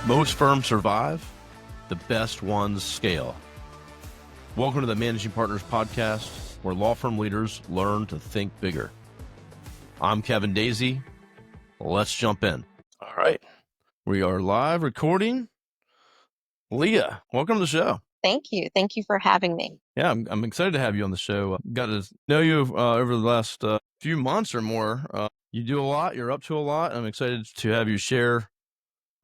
Most firms survive, the best ones scale. Welcome to the Managing Partners Podcast, where law firm leaders learn to think bigger. I'm Kevin Daisey. Let's jump in. All right. We are live recording. Leah, welcome to the show. Thank you. Thank you for having me. Yeah, I'm excited to have you on the show. Got to know you over the last few months or more. You do a lot. You're up to a lot. I'm excited to have you share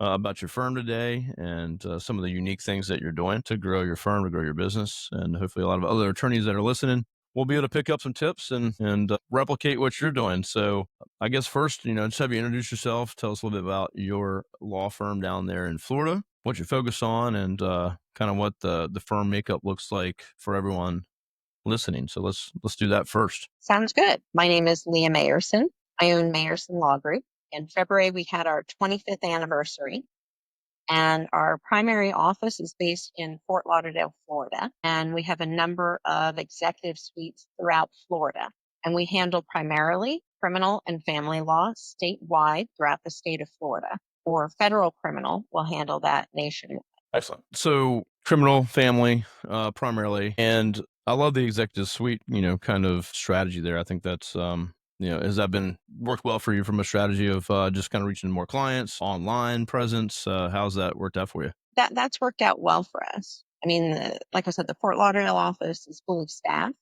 about your firm today and some of the unique things that you're doing to grow your firm, to grow your business, and hopefully a lot of other attorneys that are listening will be able to pick up some tips and replicate what you're doing. So I guess first, just have you introduce yourself. Tell us a little bit about your law firm down there in Florida, what you focus on, and kind of what the firm makeup looks like for everyone listening. So let's do that first. Sounds good. My name is Leah Mayersohn. I own Mayersohn Law Group. In February, we had our 25th anniversary, and our primary office is based in Fort Lauderdale, Florida. And we have a number of executive suites throughout Florida. And we handle primarily criminal and family law statewide throughout the state of Florida. For federal criminal, we'll handle that nationwide. Excellent. So criminal, family, primarily. And I love the executive suite, kind of strategy there. I think that's, has that been worked well for you from a strategy of just kind of reaching more clients, online presence? How's that worked out for you? That's worked out well for us. I mean, like I said, the Fort Lauderdale office is fully staffed,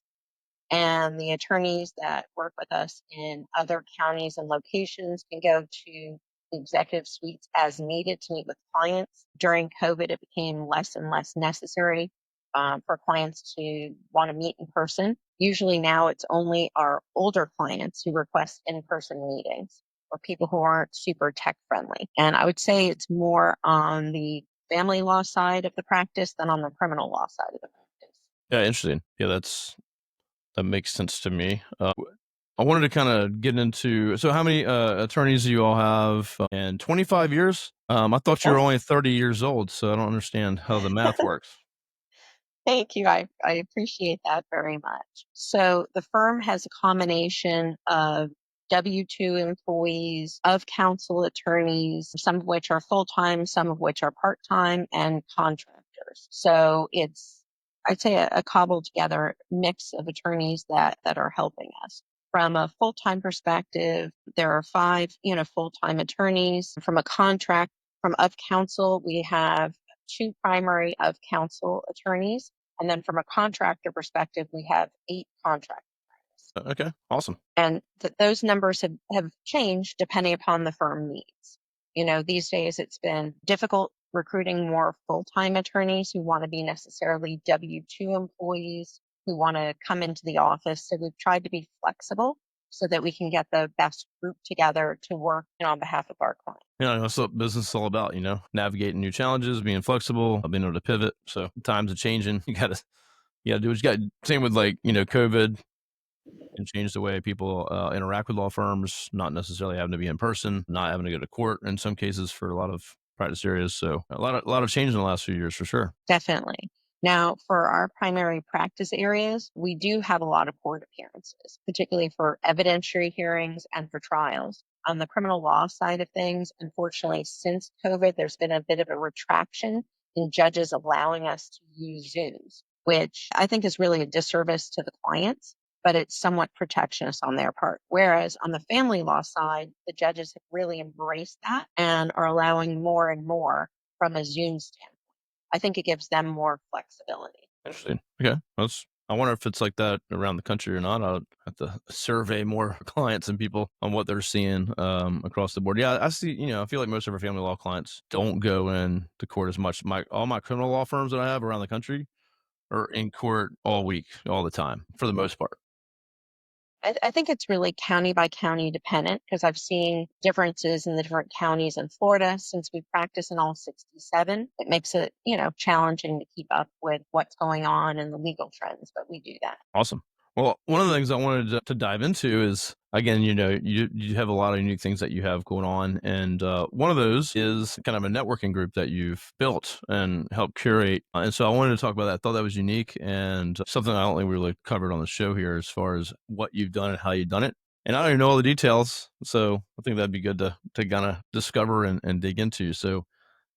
and the attorneys that work with us in other counties and locations can go to the executive suites as needed to meet with clients. During COVID, it became less and less necessary for clients to want to meet in person. Usually now it's only our older clients who request in-person meetings or people who aren't super tech friendly. And I would say it's more on the family law side of the practice than on the criminal law side of the practice. Yeah, interesting. Yeah, that makes sense to me. I wanted to kind of get into, so how many attorneys do you all have? And 25 years? I thought you were only 30 years old, so I don't understand how the math works. Thank you. I appreciate that very much. So the firm has a combination of W-2 employees, of counsel attorneys, some of which are full-time, some of which are part-time, and contractors. So it's, I'd say, a cobbled together mix of attorneys that are helping us. From a full-time perspective, there are 5, full-time attorneys. From a contract, from of counsel, we have 2 primary of counsel attorneys. And then from a contractor perspective, we have 8 contract attorneys. Okay, awesome. And those numbers have changed depending upon the firm needs. These days it's been difficult recruiting more full-time attorneys who want to be necessarily W-2 employees who want to come into the office. So we've tried to be flexible so that we can get the best group together to work on behalf of our clients. Yeah, that's what business is all about, navigating new challenges, being flexible, being able to pivot. So times are changing. You gotta do what you got. Same with COVID and change the way people interact with law firms, not necessarily having to be in person, not having to go to court in some cases for a lot of practice areas. So a lot of change in the last few years for sure. Definitely. Now, for our primary practice areas, we do have a lot of court appearances, particularly for evidentiary hearings and for trials. On the criminal law side of things, unfortunately, since COVID, there's been a bit of a retraction in judges allowing us to use Zooms, which I think is really a disservice to the clients, but it's somewhat protectionist on their part. Whereas on the family law side, the judges have really embraced that and are allowing more and more from a Zoom standpoint. I think it gives them more flexibility. Interesting. Okay. I wonder if it's like that around the country or not. I'll have to survey more clients and people on what they're seeing across the board. Yeah, I see, I feel like most of our family law clients don't go in to court as much. All my criminal law firms that I have around the country are in court all week, all the time, for the most part. I think it's really county by county dependent because I've seen differences in the different counties in Florida since we practice in all 67. It makes it, challenging to keep up with what's going on and the legal trends, but we do that. Awesome. Well, one of the things I wanted to dive into is, again, you have a lot of unique things that you have going on. And one of those is kind of a networking group that you've built and helped curate. And so I wanted to talk about that. I thought that was unique and something I don't think we really covered on the show here as far as what you've done and how you've done it. And I don't even know all the details. So I think that'd be good to kind of discover and dig into. So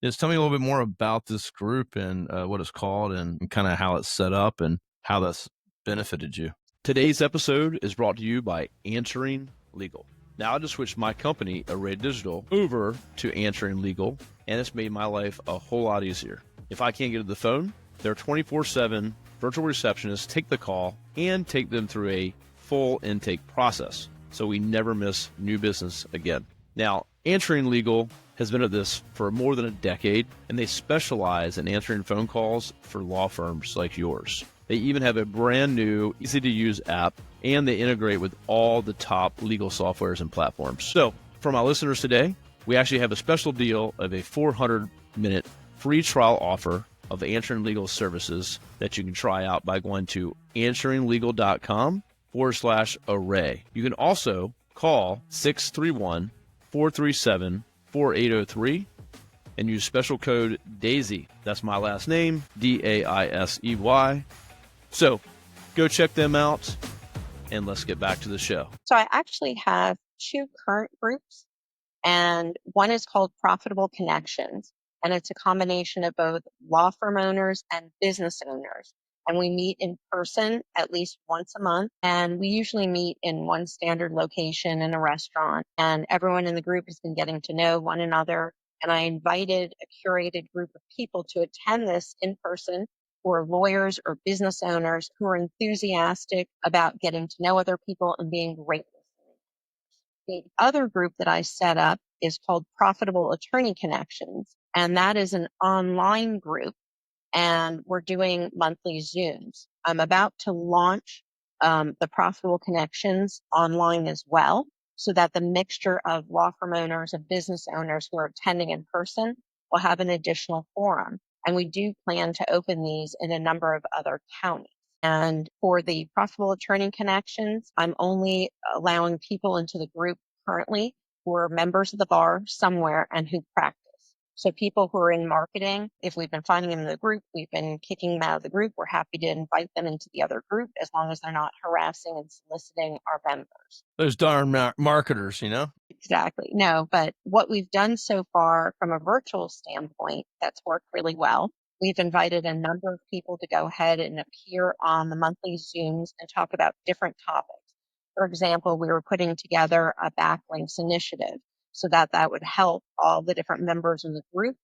Just tell me a little bit more about this group and what it's called and kind of how it's set up and how that's benefited you. Today's episode is brought to you by Answering Legal. Now I just switched my company, Array Digital, over to Answering Legal, and it's made my life a whole lot easier. If I can't get to the phone, their 24/7 virtual receptionists take the call and take them through a full intake process, so we never miss new business again. Now, Answering Legal has been at this for more than a decade, and they specialize in answering phone calls for law firms like yours. They even have a brand new, easy-to-use app, and they integrate with all the top legal softwares and platforms. So, for my listeners today, we actually have a special deal of a 400-minute free trial offer of Answering Legal services that you can try out by going to answeringlegal.com/array. You can also call 631-437-4803 and use special code Daisey. That's my last name, Daisey. So go check them out, and let's get back to the show. So I actually have two current groups, and one is called Profitable Connections, and it's a combination of both law firm owners and business owners. And we meet in person at least once a month, and we usually meet in one standard location in a restaurant, and everyone in the group has been getting to know one another. And I invited a curated group of people to attend this in person, who are lawyers or business owners who are enthusiastic about getting to know other people and being great listeners. The other group that I set up is called Profitable Attorney Connections, and that is an online group, and we're doing monthly Zooms. I'm about to launch the Profitable Connections online as well, so that the mixture of law firm owners and business owners who are attending in person will have an additional forum. And we do plan to open these in a number of other counties. And for the Profitable Attorney Connections, I'm only allowing people into the group currently who are members of the bar somewhere and who practice. So people who are in marketing, if we've been finding them in the group, we've been kicking them out of the group. We're happy to invite them into the other group as long as they're not harassing and soliciting our members. Those darn marketers, Exactly. No, but what we've done so far from a virtual standpoint, that's worked really well. We've invited a number of people to go ahead and appear on the monthly Zooms and talk about different topics. For example, we were putting together a backlinks initiative so that that would help all the different members in the group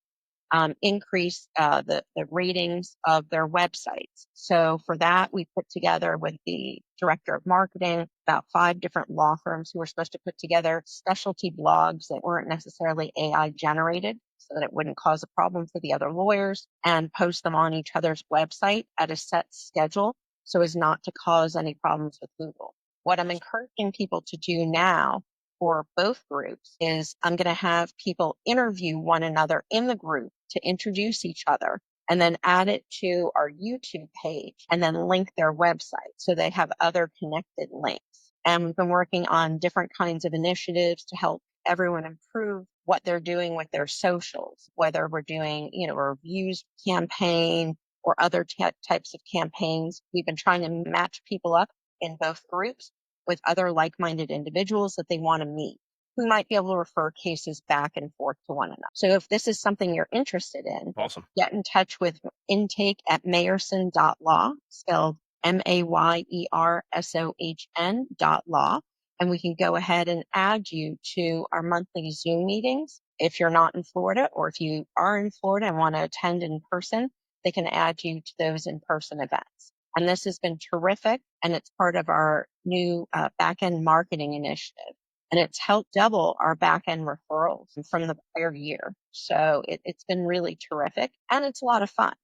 increase the ratings of their websites. So for that, we put together with the director of marketing about 5 different law firms who were supposed to put together specialty blogs that weren't necessarily AI generated so that it wouldn't cause a problem for the other lawyers, and post them on each other's website at a set schedule so as not to cause any problems with Google. What I'm encouraging people to do now for both groups is I'm going to have people interview one another in the group to introduce each other, and then add it to our YouTube page and then link their website so they have other connected links. And we've been working on different kinds of initiatives to help everyone improve what they're doing with their socials, whether we're doing, a reviews campaign or other types of campaigns. We've been trying to match people up in both groups with other like-minded individuals that they want to meet, who might be able to refer cases back and forth to one another. So if this is something you're interested in, Awesome. get in touch with intake@mayersohn.law, spelled Mayersohn.law, and we can go ahead and add you to our monthly Zoom meetings. If you're not in Florida, or if you are in Florida and want to attend in person, they can add you to those in-person events. And this has been terrific, and it's part of our new back-end marketing initiative. And it's helped double our back-end referrals from the prior year. So it's been really terrific, and it's a lot of fun,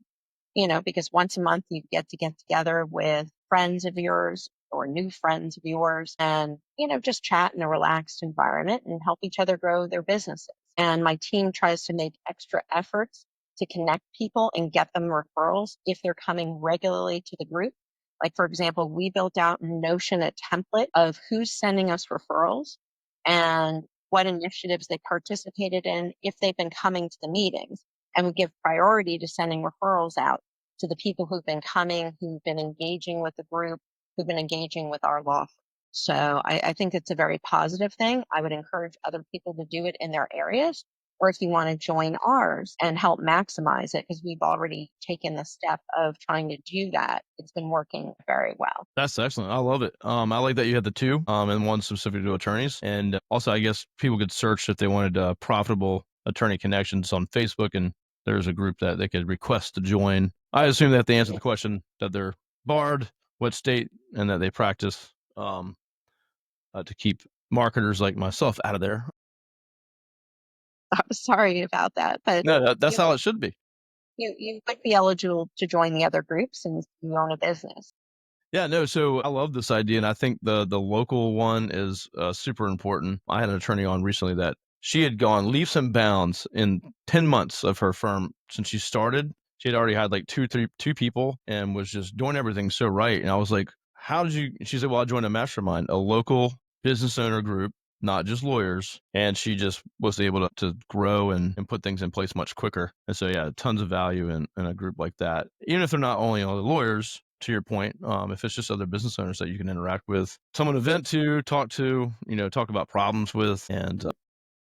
because once a month you get together with friends of yours or new friends of yours and, just chat in a relaxed environment and help each other grow their businesses. And my team tries to make extra efforts to connect people and get them referrals if they're coming regularly to the group. Like, for example, we built out in Notion a template of who's sending us referrals and what initiatives they participated in if they've been coming to the meetings. And we give priority to sending referrals out to the people who've been coming, who've been engaging with the group, who've been engaging with our law firm. So I think it's a very positive thing. I would encourage other people to do it in their areas. or if you want to join ours and help maximize it, because we've already taken the step of trying to do that. It's been working very well. That's excellent. I love it. I like that you had the two, and one specific to attorneys. And also, I guess people could search if they wanted profitable attorney connections on Facebook, and there's a group that they could request to join. I assume that they answer the question that they're barred, what state, and that they practice to keep marketers like myself out of there. I'm sorry about that, but No, that's how it should be. you would be eligible to join the other groups since you own a business. Yeah, no, so I love this idea, and I think the local one is super important. I had an attorney on recently that she had gone leaps and bounds in 10 months of her firm since she started. She had already had like two people and was just doing everything so right. And I was like, how did you? She said, well, I joined a mastermind, a local business owner group, not just lawyers. And she just was able to grow and put things in place much quicker. And so, yeah, tons of value in a group like that, even if they're not only other lawyers. To your point, if it's just other business owners that you can interact with, someone to vent to, talk to, talk about problems with, and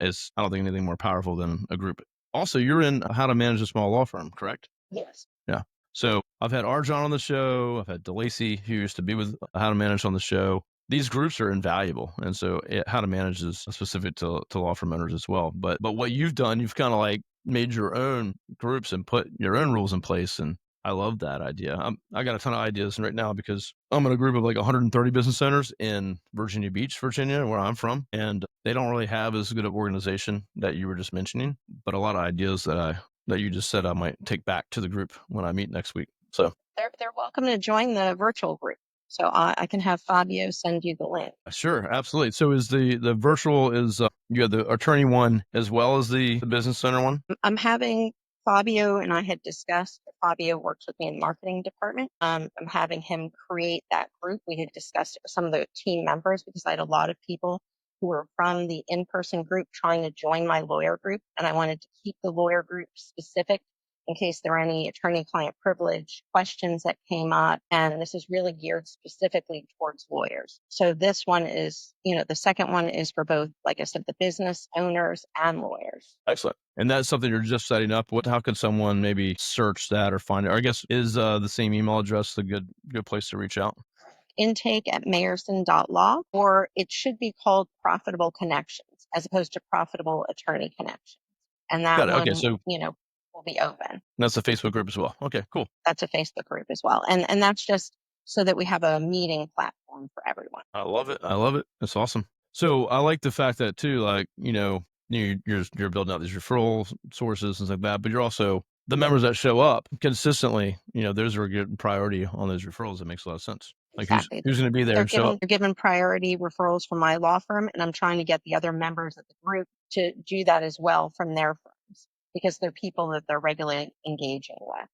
I don't think anything more powerful than a group. Also, you're in How to Manage a Small Law Firm, correct? Yes. Yeah. So I've had Arjan on the show. I've had Daisey, who used to be with How to Manage on the show. These groups are invaluable, and so How to Manage is specific to law firm owners as well. But what you've done, you've kind of like made your own groups and put your own rules in place, and I love that idea. I got a ton of ideas right now because I'm in a group of like 130 business owners in Virginia Beach, Virginia, where I'm from, and they don't really have as good of organization that you were just mentioning, but a lot of ideas that you just said I might take back to the group when I meet next week. So They're welcome to join the virtual group. So I can have Fabio send you the link. sure, absolutely. So is the virtual is you have the attorney one as well as the business center one? I'm having Fabio, and I had discussed, Fabio works with me in the marketing department. I'm having him create that group. We had discussed it with some of the team members because I had a lot of people who were from the in-person group trying to join my lawyer group. And I wanted to keep the lawyer group specific in case there were any attorney-client privilege questions that came up. And this is really geared specifically towards lawyers. So this one is, the second one is for both, like I said, the business owners and lawyers. Excellent. And that's something you're just setting up. How can someone maybe search that or find it? Or I guess is the same email address a good place to reach out? Intake@mayersohn.law, or it should be called Profitable Connections as opposed to Profitable Attorney Connections. And that Got it. one, Okay, so will be open. that's a Facebook group as well. Okay, cool. That's a Facebook group as well. And that's just so that we have a meeting platform for everyone. I love it. I love it. That's awesome. So I like the fact that too, like, you're building out these referral sources and stuff like that, but you're also the members that show up consistently, those are getting priority on those referrals. That makes a lot of sense. Like Exactly. who's going to be there They're and show up? given priority referrals from my law firm, and I'm trying to get the other members of the group to do that as well from their firms because they're people that they're regularly engaging with.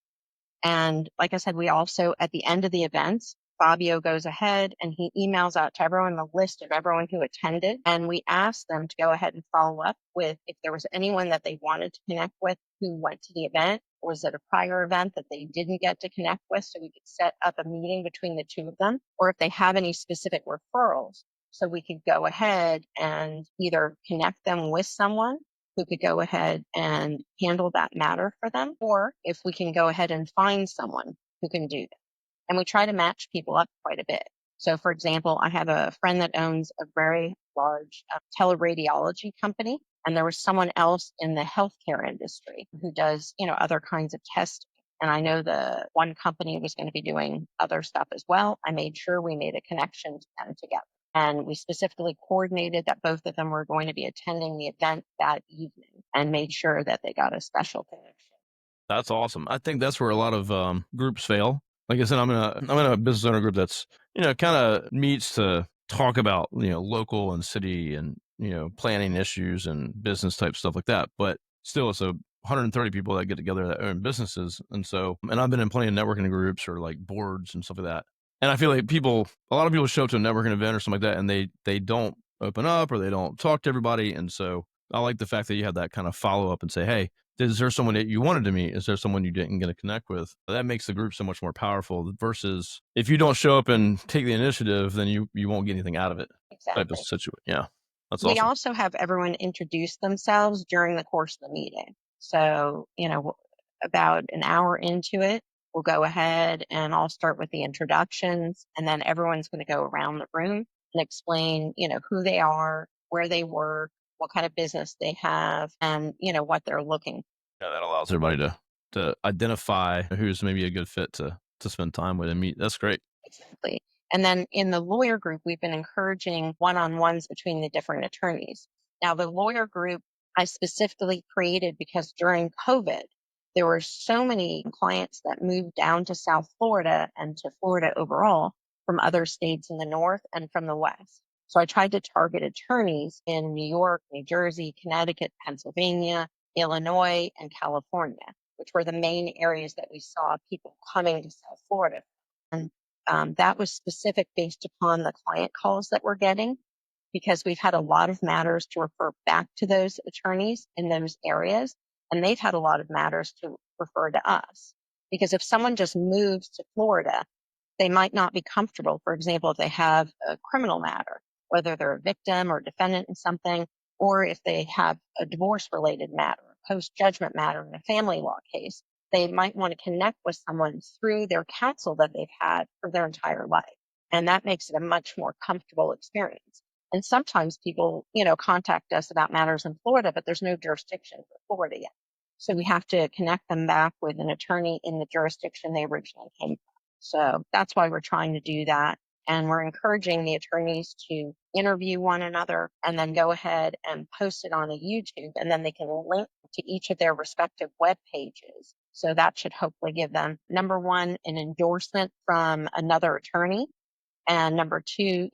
And like I said, we also, at the end of the events, Fabio goes ahead and he emails out to everyone the list of everyone who attended. And we asked them to go ahead and follow up with if there was anyone that they wanted to connect with who went to the event, or was it a prior event that they didn't get to connect with, so we could set up a meeting between the two of them, or if they have any specific referrals, so we could go ahead and either connect them with someone who could go ahead and handle that matter for them, or if we can go ahead and find someone who can do that. And we try to match people up quite a bit. So, for example, I have a friend that owns a very large teleradiology company, and there was someone else in the healthcare industry who does, other kinds of testing. And I know the one company was going to be doing other stuff as well. I made sure we made a connection to them together. And we specifically coordinated that both of them were going to be attending the event that evening and made sure that they got a special connection. That's awesome. I think that's where a lot of groups fail. Like I said, I'm in a business owner group that's, kind of meets to talk about, local and city and, planning issues and business type stuff like that. But still, it's 130 people that get together that own businesses. And I've been in plenty of networking groups or like boards and stuff like that. And I feel like a lot of people show up to a networking event or something like that, and they don't open up or they don't talk to everybody. And so I like the fact that you have that kind of follow up and say, hey, is there someone that you wanted to meet? Is there someone you didn't get to connect with? That makes the group so much more powerful versus if you don't show up and take the initiative, then you won't get anything out of it. Exactly. Type of situation. Yeah. That's We awesome. also have everyone introduce themselves during the course of the meeting. So, about an hour into it, we'll go ahead and I'll start with the introductions, and then everyone's going to go around the room and explain, who they are, where they work, what kind of business they have, and, what they're looking. Yeah, that allows everybody to identify who's maybe a good fit to spend time with and meet. That's great. Exactly. And then in the lawyer group, we've been encouraging one-on-ones between the different attorneys. Now, the lawyer group I specifically created because during COVID, there were so many clients that moved down to South Florida and to Florida overall from other states in the North and from the West. So I tried to target attorneys in New York, New Jersey, Connecticut, Pennsylvania, Illinois, and California, which were the main areas that we saw people coming to South Florida. And that was specific based upon the client calls that we're getting, because we've had a lot of matters to refer back to those attorneys in those areas, and they've had a lot of matters to refer to us. Because if someone just moves to Florida, they might not be comfortable. For example, if they have a criminal matter, whether they're a victim or defendant in something, or if they have a divorce related matter, a post judgment matter in a family law case, they might want to connect with someone through their counsel that they've had for their entire life. And that makes it a much more comfortable experience. And sometimes people, contact us about matters in Florida, but there's no jurisdiction for Florida yet. So we have to connect them back with an attorney in the jurisdiction they originally came from. So that's why we're trying to do that. And we're encouraging the attorneys to interview one another and then go ahead and post it on a YouTube, and then they can link to each of their respective web pages. So that should hopefully give them, number one, an endorsement from another attorney, and number two,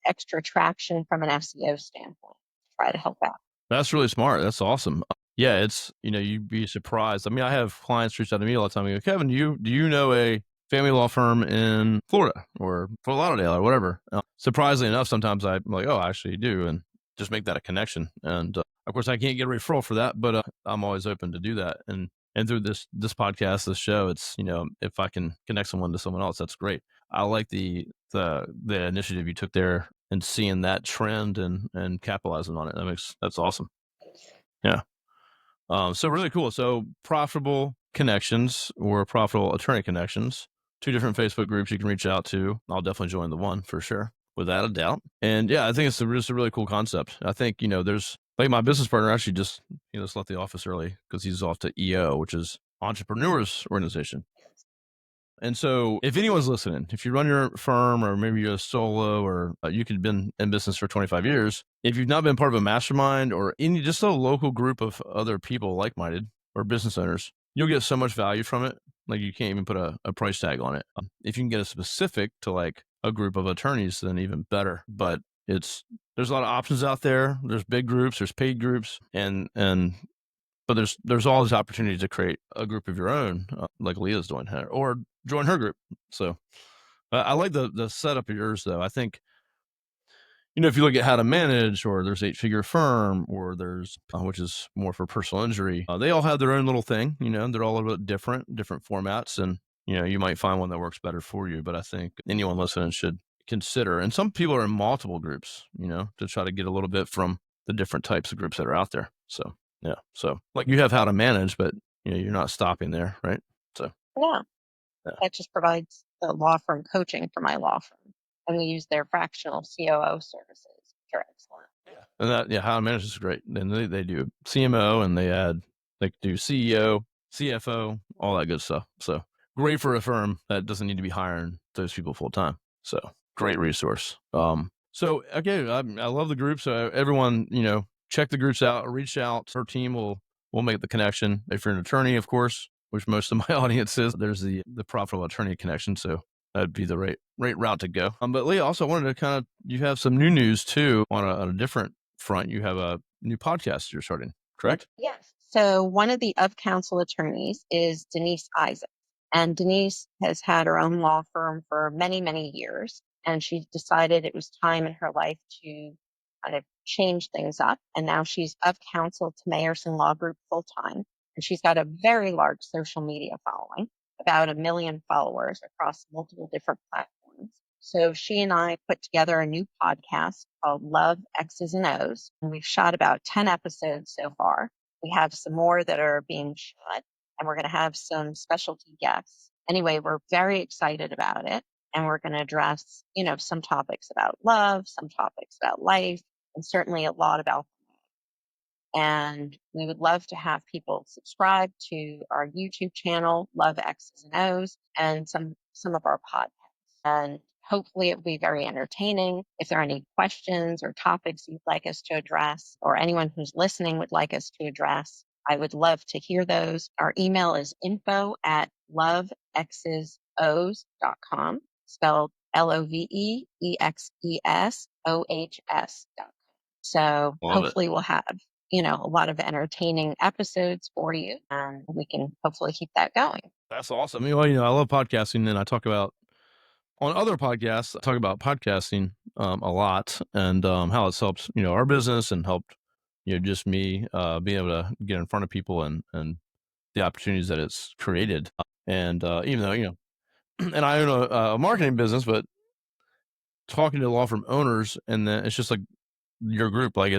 extra traction from an SEO standpoint. Try to help out. That's really smart. That's awesome. Yeah, it's you'd be surprised. I mean, I have clients reach out to me all the time and go, Kevin, do you know a family law firm in Florida or Fort Lauderdale or whatever? Surprisingly enough, sometimes I'm like, oh, I actually do, and just make that a connection. And of course, I can't get a referral for that, but I'm always open to do that. And through this podcast, this show, it's if I can connect someone to someone else, that's great. I like the initiative you took there and seeing that trend and capitalizing on it. That's awesome. Yeah. So really cool. So profitable connections or profitable attorney connections, two different Facebook groups you can reach out to. I'll definitely join the one for sure, without a doubt. And yeah, I think it's just a really cool concept. I think, there's like my business partner actually just left the office early because he's off to EO, which is Entrepreneurs Organization. And so if anyone's listening, if you run your firm or maybe you're a solo or you could have been in business for 25 years, if you've not been part of a mastermind or just a local group of other people like-minded or business owners, you'll get so much value from it. Like you can't even put a price tag on it. If you can get a specific to like a group of attorneys, then even better. But there's a lot of options out there. There's big groups, there's paid groups, but there's always opportunity to create a group of your own, like Leah's doing here, or join her group. So I like the setup of yours, though. I think, if you look at how to manage, or there's 8-figure firm, or there's which is more for personal injury, they all have their own little thing. They're all a little bit different formats, and you might find one that works better for you. But I think anyone listening should consider. And some people are in multiple groups, to try to get a little bit from the different types of groups that are out there. So yeah, so like you have how to manage, but you're not stopping there, right? So Yeah. yeah. That just provides the law firm coaching for my law firm. And we use their fractional COO services, which are excellent. And how to manage is great. Then they do CMO and they do CEO, CFO, all that good stuff. So great for a firm that doesn't need to be hiring those people full time. So great resource. So okay, I love the group. So everyone, check the groups out, reach out. Her team will make the connection. If you're an attorney, of course, which most of my audience is, there's the profitable attorney connection. So that'd be the right route to go. But Leah, also wanted to you have some new news too on a different front. You have a new podcast you're starting, correct? Yes. So one of the of counsel attorneys is Denise Isaacs. And Denise has had her own law firm for many, many years. And she decided it was time in her life to kind of change things up. And now she's of counsel to Mayersohn Law Group full time. And she's got a very large social media following, about 1 million followers across multiple different platforms. So she and I put together a new podcast called Love, Exes and Ohs. And we've shot about 10 episodes so far. We have some more that are being shot, and we're going to have some specialty guests. Anyway, we're very excited about it. And we're going to address, some topics about love, some topics about life, and certainly a lot about. And we would love to have people subscribe to our YouTube channel, Love Exes and Ohs, and some of our podcasts. And hopefully it will be very entertaining. If there are any questions or topics you'd like us to address, or anyone who's listening would like us to address, I would love to hear those. Our email is info@loveexesohs.com, spelled LOVEEXESOHS.com. So Love it. hopefully we'll have, a lot of entertaining episodes for you, and we can hopefully keep that going. That's awesome. Well, I love podcasting, and I talk about on other podcasts. I talk about podcasting a lot, and how it's helped our business and helped just me being able to get in front of people and the opportunities that it's created. And even though and I own a marketing business, but talking to law firm owners, and then it's just like your group, like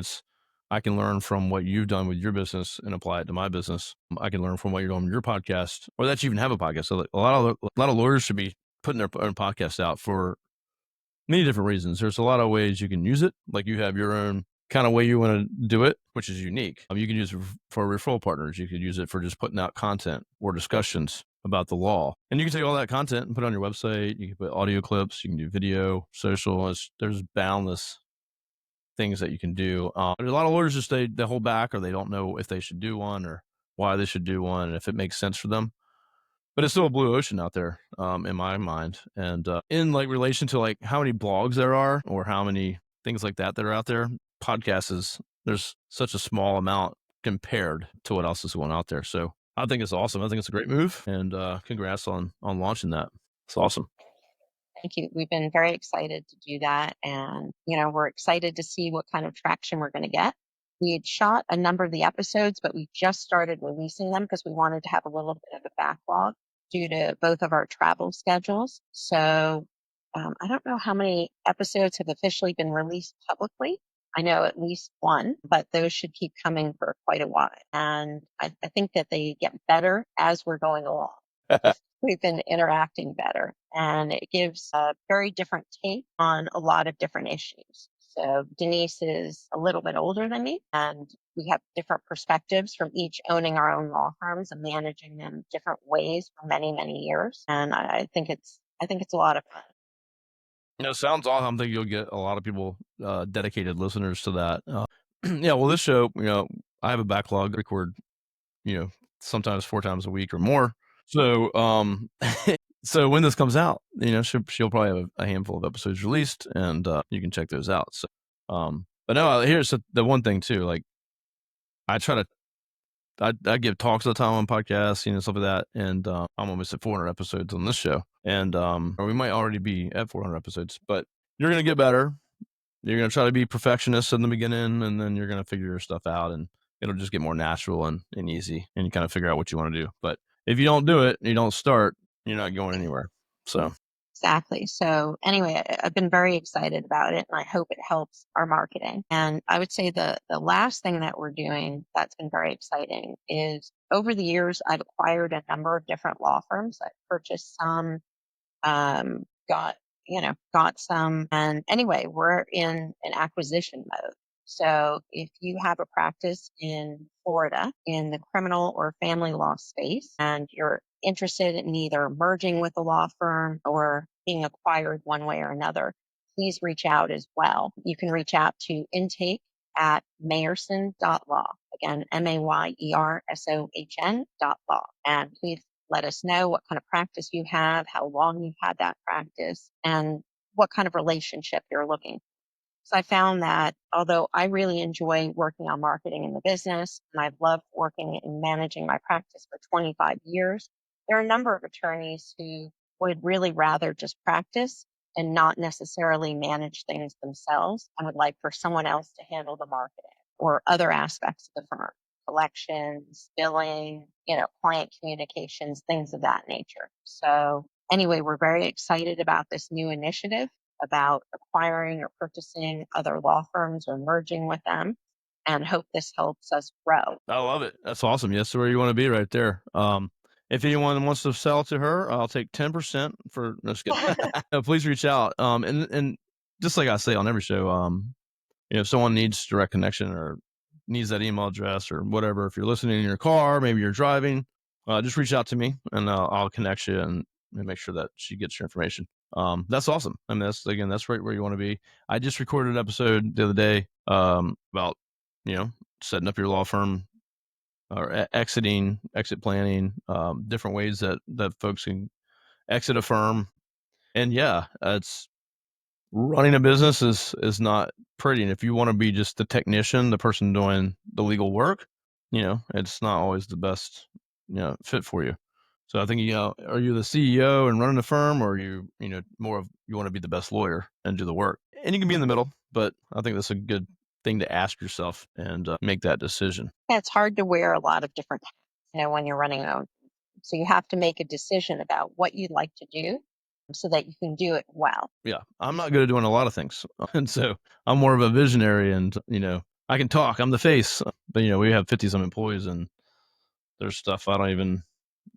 I can learn from what you've done with your business and apply it to my business. I can learn from what you're doing with your podcast, or that you even have a podcast. So like, a lot of lawyers should be putting their own podcasts out for many different reasons. There's a lot of ways you can use it. Like you have your own kind of way you want to do it, which is unique. You can use it for referral partners. You could use it for just putting out content or discussions about the law. And you can take all that content and put it on your website. You can put audio clips. You can do video, social. There's boundless things that you can do. There's a lot of lawyers just they hold back, or they don't know if they should do one or why they should do one and if it makes sense for them. But it's still a blue ocean out there, in my mind. And in like relation to like how many blogs there are or how many things like that are out there, there's such a small amount compared to what else is going out there. So I think it's awesome. I think it's a great move, and congrats on launching that. It's awesome. Thank you. We've been very excited to do that. And, we're excited to see what kind of traction we're going to get. We had shot a number of the episodes, but we just started releasing them because we wanted to have a little bit of a backlog due to both of our travel schedules. So I don't know how many episodes have officially been released publicly. I know at least one, but those should keep coming for quite a while. And I think that they get better as we're going along. We've been interacting better, and it gives a very different take on a lot of different issues. So Denise is a little bit older than me, and we have different perspectives from each owning our own law firms and managing them different ways for many, many years. And I think it's a lot of fun. It sounds awesome. I think you'll get a lot of people, dedicated listeners to that. Yeah, well, this show, I have a backlog, record, sometimes 4 times a week or more. So, so when this comes out, she'll probably have a handful of episodes released, and you can check those out. So, but no, here's the one thing too. Like, I try to, I give talks all the time on podcasts, stuff like that, and I'm almost at 400 episodes on this show, and or we might already be at 400 episodes, but you're gonna get better. You're gonna try to be perfectionist in the beginning, and then you're gonna figure your stuff out, and it'll just get more natural and easy, and you kind of figure out what you want to do. But if you don't do it, you don't start, you're not going anywhere. So Exactly. So anyway, I've been very excited about it, and I hope it helps our marketing. And I would say the last thing that we're doing that's been very exciting is over the years, I've acquired a number of different law firms. I've purchased some, um, got, got some. And anyway, we're in an acquisition mode. So if you have a practice in Florida in the criminal or family law space, and you're interested in either merging with a law firm or being acquired one way or another, please reach out as well. You can reach out to intake at Mayersohn.law. Again, Mayersohn.law. And please let us know what kind of practice you have, how long you've had that practice, and what kind of relationship you're looking for. So I found that although I really enjoy working on marketing in the business, and I've loved working and managing my practice for 25 years, there are a number of attorneys who would really rather just practice and not necessarily manage things themselves, and would like for someone else to handle the marketing or other aspects of the firm, collections, billing, client communications, things of that nature. So Anyway, we're very excited about this new initiative about acquiring or purchasing other law firms or merging with them, and hope this helps us grow. I love it. That's awesome. Yes, where you want to be right there. If anyone wants to sell to her, I'll take 10% for, no, just kidding. No, please reach out. And just like I say on every show, if someone needs direct connection or needs that email address or whatever, if you're listening in your car, maybe you're driving, just reach out to me and I'll connect you and make sure that she gets your information. That's awesome. I mean, that's right where you want to be. I just recorded an episode the other day about, setting up your law firm or exit planning, different ways that folks can exit a firm. And yeah, it's running a business is not pretty. And if you want to be just the technician, the person doing the legal work, it's not always the best, fit for you. So I think, are you the CEO and running the firm, or are you, more of, you want to be the best lawyer and do the work? And you can be in the middle, but I think that's a good thing to ask yourself and make that decision. Yeah, it's hard to wear a lot of different hats, when you're running your own. So you have to make a decision about what you'd like to do so that you can do it well. Yeah, I'm not good at doing a lot of things. And so I'm more of a visionary and, I can talk. I'm the face. But, we have 50 some employees and there's stuff I don't even,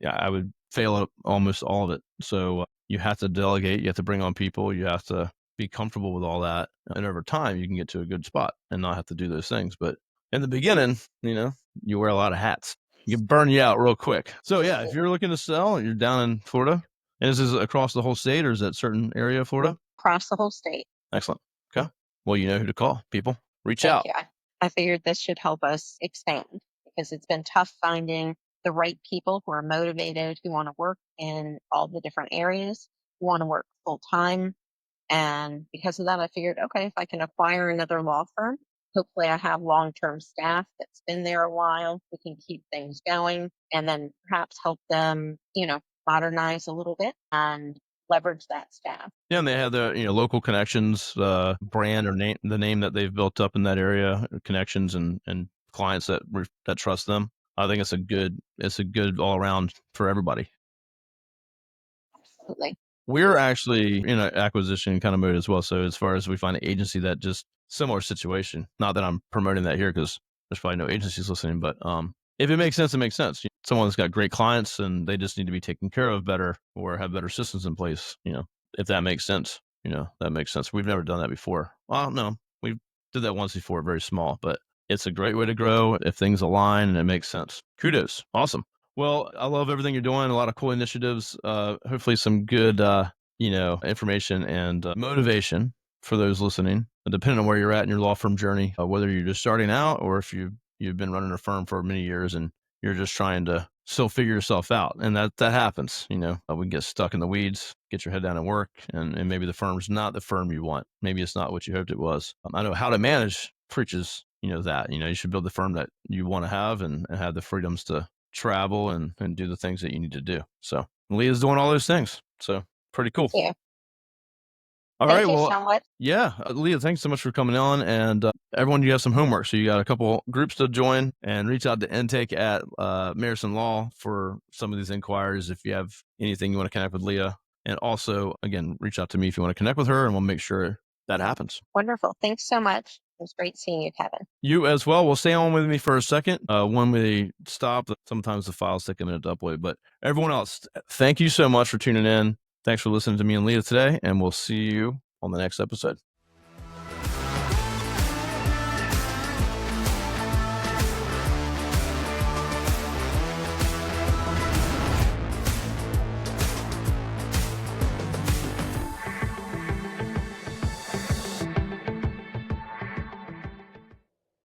I would fail at almost all of it. So you have to delegate. You have to bring on people. You have to be comfortable with all that. And over time, you can get to a good spot and not have to do those things. But in the beginning, you wear a lot of hats. You can burn you out real quick. So yeah, if you're looking to sell, you're down in Florida. And is this across the whole state, or is that certain area of Florida? Across the whole state. Excellent. Okay. Well, you know who to call. People, reach Thank out. you. I figured this should help us expand because it's been tough finding the right people who are motivated, who want to work in all the different areas, who want to work full time. And because of that, I figured, okay, if I can acquire another law firm, hopefully I have long-term staff that's been there a while. We can keep things going and then perhaps help them, modernize a little bit and leverage that staff. Yeah, and they have the local connections, brand or name, the name that they've built up in that area, connections and clients that trust them. I think it's a good all around for everybody. Absolutely. We're actually in an acquisition kind of mode as well. So as far as we find an agency that just similar situation, not that I'm promoting that here because there's probably no agencies listening, but if it makes sense, it makes sense. Someone that's got great clients and they just need to be taken care of better or have better systems in place, if that makes sense, that makes sense. We've never done that before. Well, no, we did that once before, very small, but it's a great way to grow if things align and it makes sense. Kudos. Awesome. Well, I love everything you're doing. A lot of cool initiatives. Hopefully some good, information and motivation for those listening, depending on where you're at in your law firm journey, whether you're just starting out or if you've been running a firm for many years and you're just trying to still figure yourself out. And that happens, we can get stuck in the weeds, get your head down and work. And maybe the firm's not the firm you want. Maybe it's not what you hoped it was. I know How to Manage preaches, that, you should build the firm that you want to have and have the freedoms to travel and do the things that you need to do. So Leah's doing all those things. So pretty cool. Yeah. All Thank right. you Well, so much. yeah, Leah, thanks so much for coming on. And everyone, you have some homework. So you got a couple groups to join and reach out to intake at Mayersohn Law for some of these inquiries. If you have anything you want to connect with Leah, and also again, reach out to me if you want to connect with her, and we'll make sure that happens. Wonderful. Thanks so much. It was great seeing you, Kevin. You as well. Well, stay on with me for a second. When we stop, sometimes the files take a minute to upload. But everyone else, thank you so much for tuning in. Thanks for listening to me and Leah today, and we'll see you on the next episode.